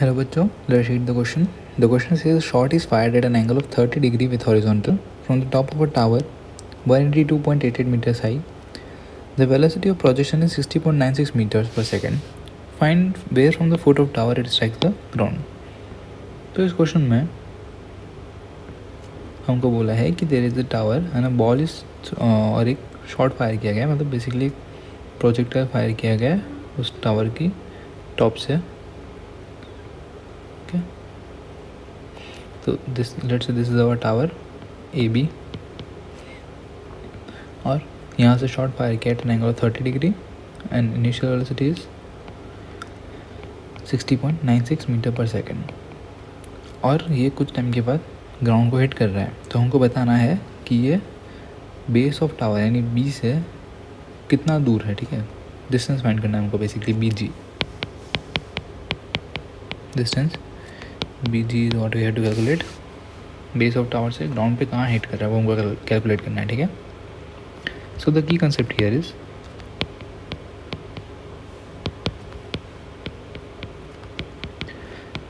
Hello बच्चों, let's read the question. The question says a shot is fired at an angle of 30 degree with horizontal from the top of a tower 182.88 meters high. The velocity of projection is 60.96 meters per second. Find where from the foot of tower it strikes the ground. तो इस question में हमको बोला है कि there is a tower and a ball is और एक shot fire किया गया, मतलब बेसिकली प्रोजेक्टाइल फायर किया गया उस टावर की टॉप से. ओके, तो this let's say this is our tower A B, और यहाँ से शॉट फायर किया at an angle of 30 degree and initial velocity is 60.96 metre per second. और ये कुछ टाइम के बाद ग्राउंड को हिट कर रहा है. तो हमको बताना है कि ये बेस ऑफ टावर यानी बी से कितना दूर है. ठीक है, डिस्टेंस फाइंड करना है हमको, basically B G distance. B G is what we have to calculate. Base of tower से ग्राउंड पे कहाँ हिट कर रहा है वो हमको कैलकुलेट करना है. ठीक है, so the key concept here is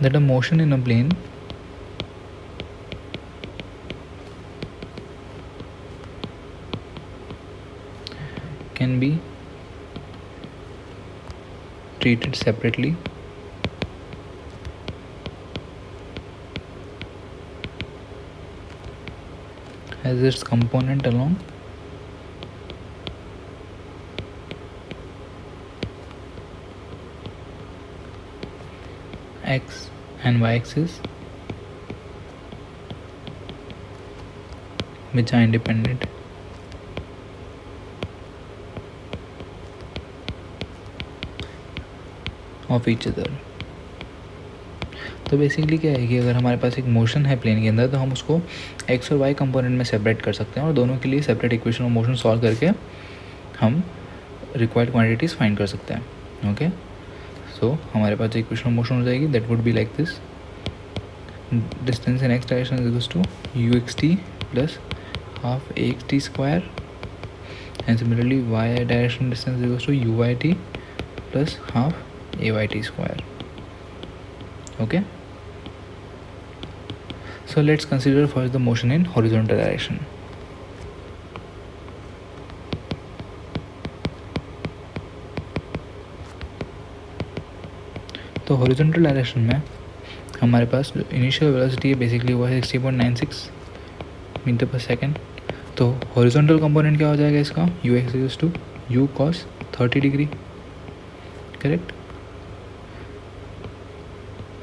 that a motion in a plane can be treated separately as its component along x and y axis which are independent of each other. तो basically क्या है कि अगर हमारे पास एक motion है plane के अंदर तो हम उसको एक्स और वाई कंपोनेंट में सेपरेट कर सकते हैं और दोनों के लिए separate equation of motion solve करके हम रिक्वायर्ड क्वांटिटीज़ फाइंड कर सकते हैं. ओके, सो हमारे पास इक्वेशन ऑफ मोशन हो जाएगी that would be like this. Distance in x direction is equals to u x t plus half a x t square and similarly y direction distance is equals to u y t plus half a y t square. Okay, so let's consider first the motion in horizontal direction. तो horizontal direction में हमारे पास जो initial velocity है basically वो है 60.96 metre per second. तो horizontal component क्या हो जाएगा इसका, u x equals to u cos 30 degree. Correct,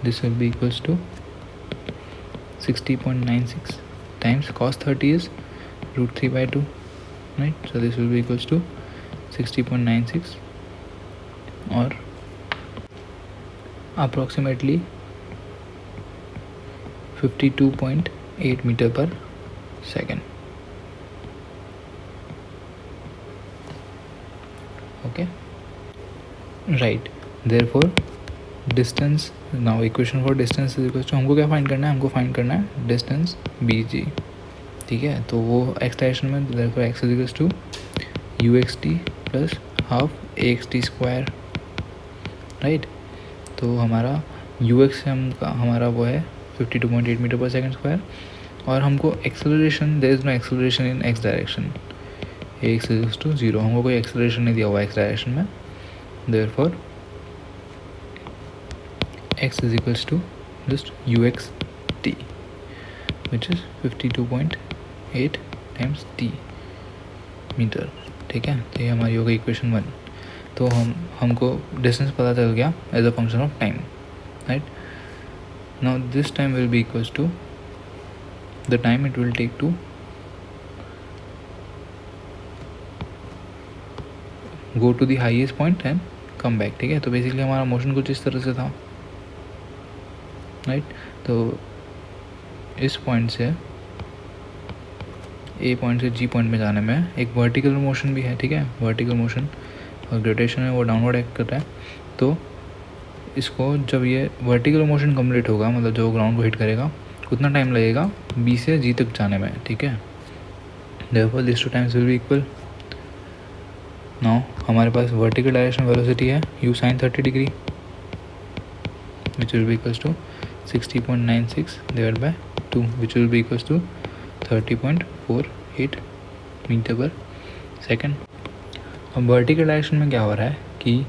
this will be equals to 60.96 times cos 30 is root 3 by 2, right? So this will be equals to 60.96 or approximately 52.8 meter per second. Okay, right, therefore distance now equation for distance is equal to हमको क्या find करना है, हमको find करना है distance B जी. ठीक है, तो वो एक्स डायरेक्शन में therefore x is equal to u x t plus half a x t square. Right, तो हमारा यू एक्स से हमारा वो है 52.8 मीटर पर सेकेंड स्क्वायर. और हमको acceleration, there is no acceleration in x direction, a x is to 0. हमको कोई एक्सेलरेशन नहीं दिया हुआ एक्स डायरेक्शन में. Therefore x is equals to just ux t which is 52.8 times t metre. ठीक है, तो ये हमारी हो गई इक्वेशन 1. तो हमको डिस्टेंस पता चल गया as a function of time. Right, now this time will be equals to the time it will take to go to the highest point and come back. ठीक है, तो बेसिकली हमारा मोशन कुछ इस तरह से था. राइट, तो इस पॉइंट से ए पॉइंट से जी पॉइंट में जाने में एक वर्टिकल मोशन भी है. ठीक है, वर्टिकल मोशन और ग्रेविटेशन है वो डाउनवर्ड एक्ट कर रहा है. तो इसको जब ये वर्टिकल मोशन कंप्लीट होगा, मतलब जो ग्राउंड को हिट करेगा, उतना टाइम लगेगा बी से जी तक जाने में. ठीक है, therefore this two times will be equal. Now हमारे पास वर्टिकल डायरेक्शन वेलोसिटी है u sine 30 degree. which will be equals to 60.96 divided by 2, which will be equals to 30.48 metre per second. अब वर्टिकल डायरेक्शन में क्या हो रहा है कि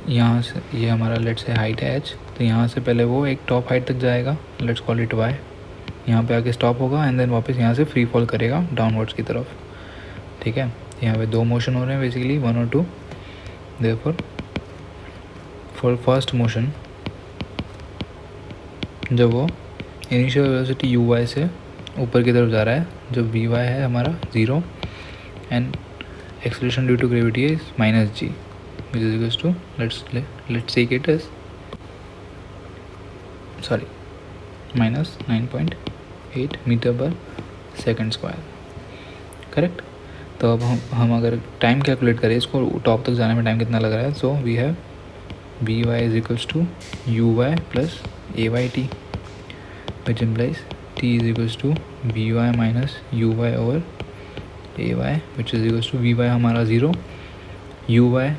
यहाँ से ये हमारा लेट से हाइट है h, तो यहाँ से पहले वो एक टॉप हाइट तक जाएगा, लेट्स कॉल इट y, यहाँ पे आके स्टॉप होगा एंड देन वापस यहाँ से फ्री फॉल करेगा डाउनवर्ड्स की तरफ. ठीक है, यहाँ पे 2 मोशन हो रहे हैं बेसिकली, 1 और 2. देयरफॉर फॉर फर्स्ट मोशन जब वो इनिशियल वेलोसिटी uy से ऊपर की तरफ जा रहा है, जब vy है हमारा 0 and acceleration due to gravity is -g, which is equals to let's take it as -9.8 metre per second square. Correct. तो अब हम अगर टाइम कैलकुलेट करें इसको टॉप तक जाने में टाइम कितना लग रहा है, so we have vy is equals to uy plus ayt, which implies t is equals to vy minus uy over ay, which is equals to vy हमारा 0, uy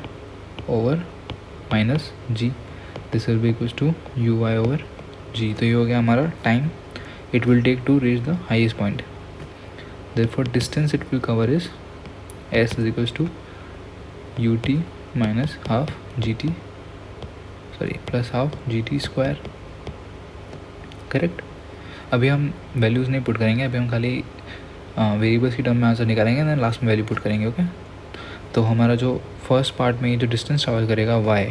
over minus g, this will be equals to uy over g. तो ये हो गया हमारा time it will take to reach the highest point. Therefore distance it will cover is s is equals to ut minus half gt plus half gt square. Correct. अभी हम values नहीं put करेंगे, अभी हम खाली वेरिएबल्स की term में answer निकालेंगे एंड लास्ट में वैल्यू पुट करेंगे. ओके. तो हमारा जो फर्स्ट पार्ट में ये जो डिस्टेंस ट्रैवल करेगा y,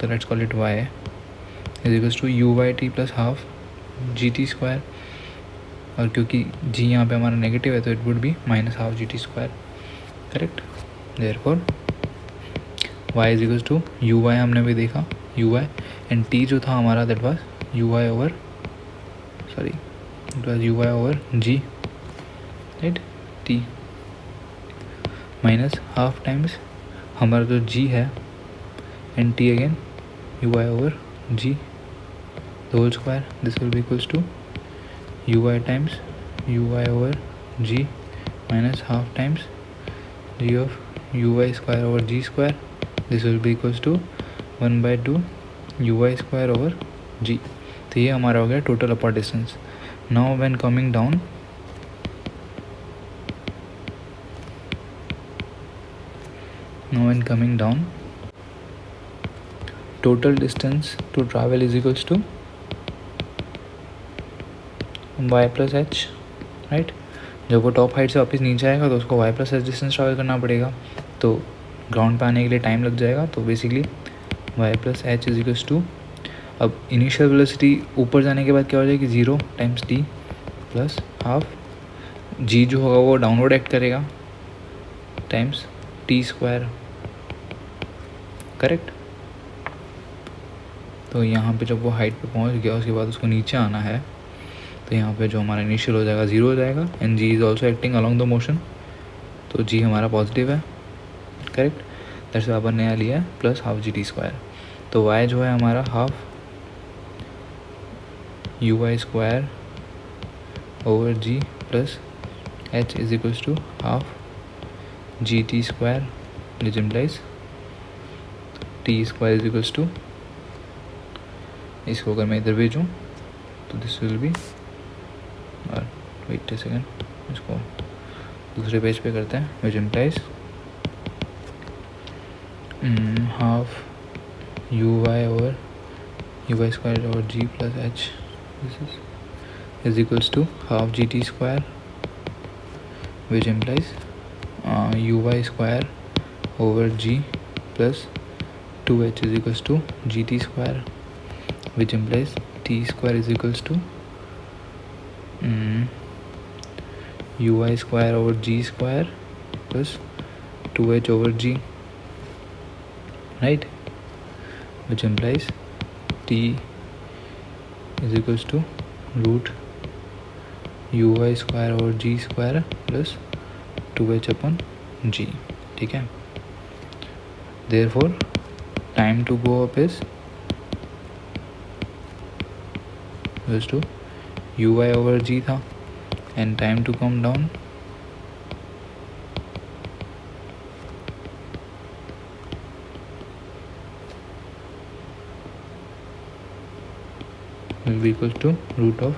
तो let's call it y is equals to uy plus half gt square, और क्योंकि g यहाँ पे हमारा नेगेटिव है तो it would be minus half gt square. Correct. Therefore y is equals to uy हमने भी देखा uy एंड t जो था हमारा that was uy over g, right, t minus half times हमारा जो g है and t again uy over g the whole square. This will be equals to uy times uy over g minus half times g of uy square over g square. This will be equals to 1/2 uy square over g. तो ये हमारा हो गया total upper distance. Now when coming down, total distance to travel is equals to y plus h, right. जब वो top height से वापस नीचे आएगा तो उसको y plus h distance travel करना पड़ेगा, तो ग्राउंड पे आने के लिए टाइम लग जाएगा. तो basically y plus h is equals to, अब इनिशियल वेलोसिटी ऊपर जाने के बाद क्या हो जाएगी 0 times t plus half g जो होगा वो डाउनवर्ड एक्ट करेगा टाइम्स t स्क्वायर. करेक्ट. तो यहाँ पे जब वो हाइट पे पहुँच गया उसके बाद उसको नीचे आना है, तो यहाँ पे जो हमारा इनिशियल हो जाएगा 0 हो जाएगा and g is also acting along the motion, तो g हमारा पॉजिटिव है. करेक्ट. दैट्स अपन नया लिया है plus half g t square. तो y जो है हमारा half uy square over g plus h is equals to half g t square, which implies t square is equals to, इसको अगर मैं इधर भेजूँ तो दिस विल बी, और वेट ए सेकेंड, इसको दूसरे पेज पे करते हैं, which implies half uy over uy square over g plus h, this is equals to half g t square, which implies uy square over g plus 2h is equals to g t square, which implies t square is equals to uy square over g square plus 2h over g, right, which implies t is equals to root uy square over g square plus 2h upon g. ठीक है. Therefore time to go up is equals to uy over g था and time to come down will be equal to root of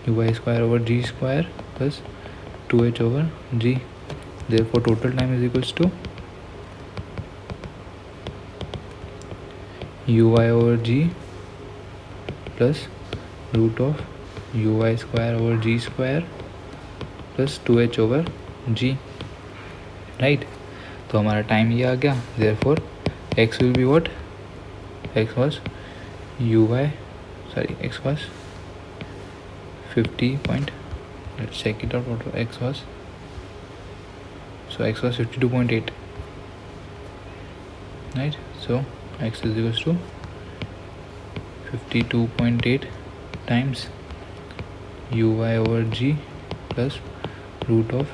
uy square over g square plus 2h over g. Therefore total time is equals to uy over g plus root of uy square over g square plus 2h over g, right. तो हमारा time ये आ गया. Therefore x will be what, x was x was 50 point, let's check it out what x was. So x was 52.8, right? So x is equals to 52.8 times uy over g plus root of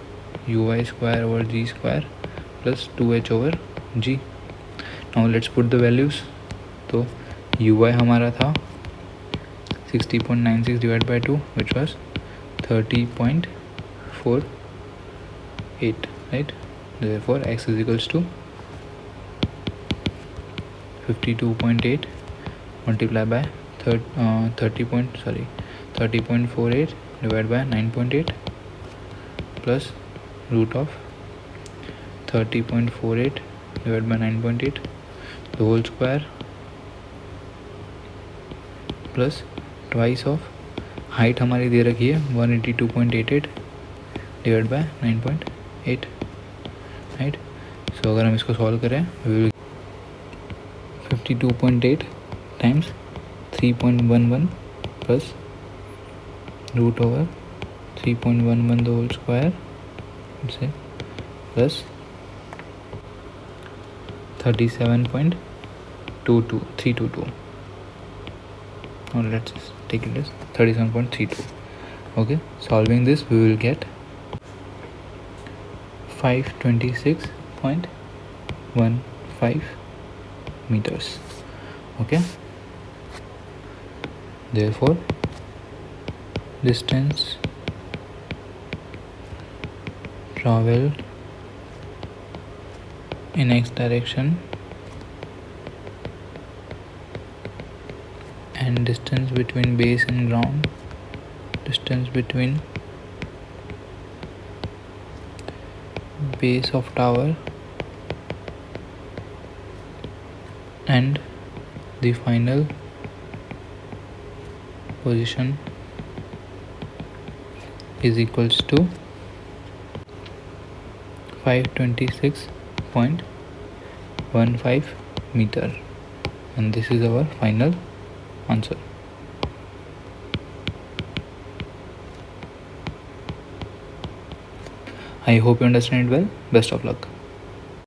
uy square over g square plus 2h over g. Now let's put the values. तो uy हमारा था 60.96 divided by 2, which was 30.48, right? Therefore x is equals to 52.8 multiplied by 30.48 divided by 9.8 plus root of 30.48 divided by 9.8 the whole square plus twice of height हमारी दे रखी है 182.88 divide by 9.8, right. सो अगर हम इसको solve करें 52.8 times 3.11 plus root over 3.11 the whole square से plus 37.322. Now let's just take it as 37.32. Okay, solving this we will get 526.15 meters. Okay, therefore distance traveled in x direction and distance between base and ground, distance between base of tower and the final position is equals to 526.15 meter, and this is our final answer. I hope you understand it well. Best of luck.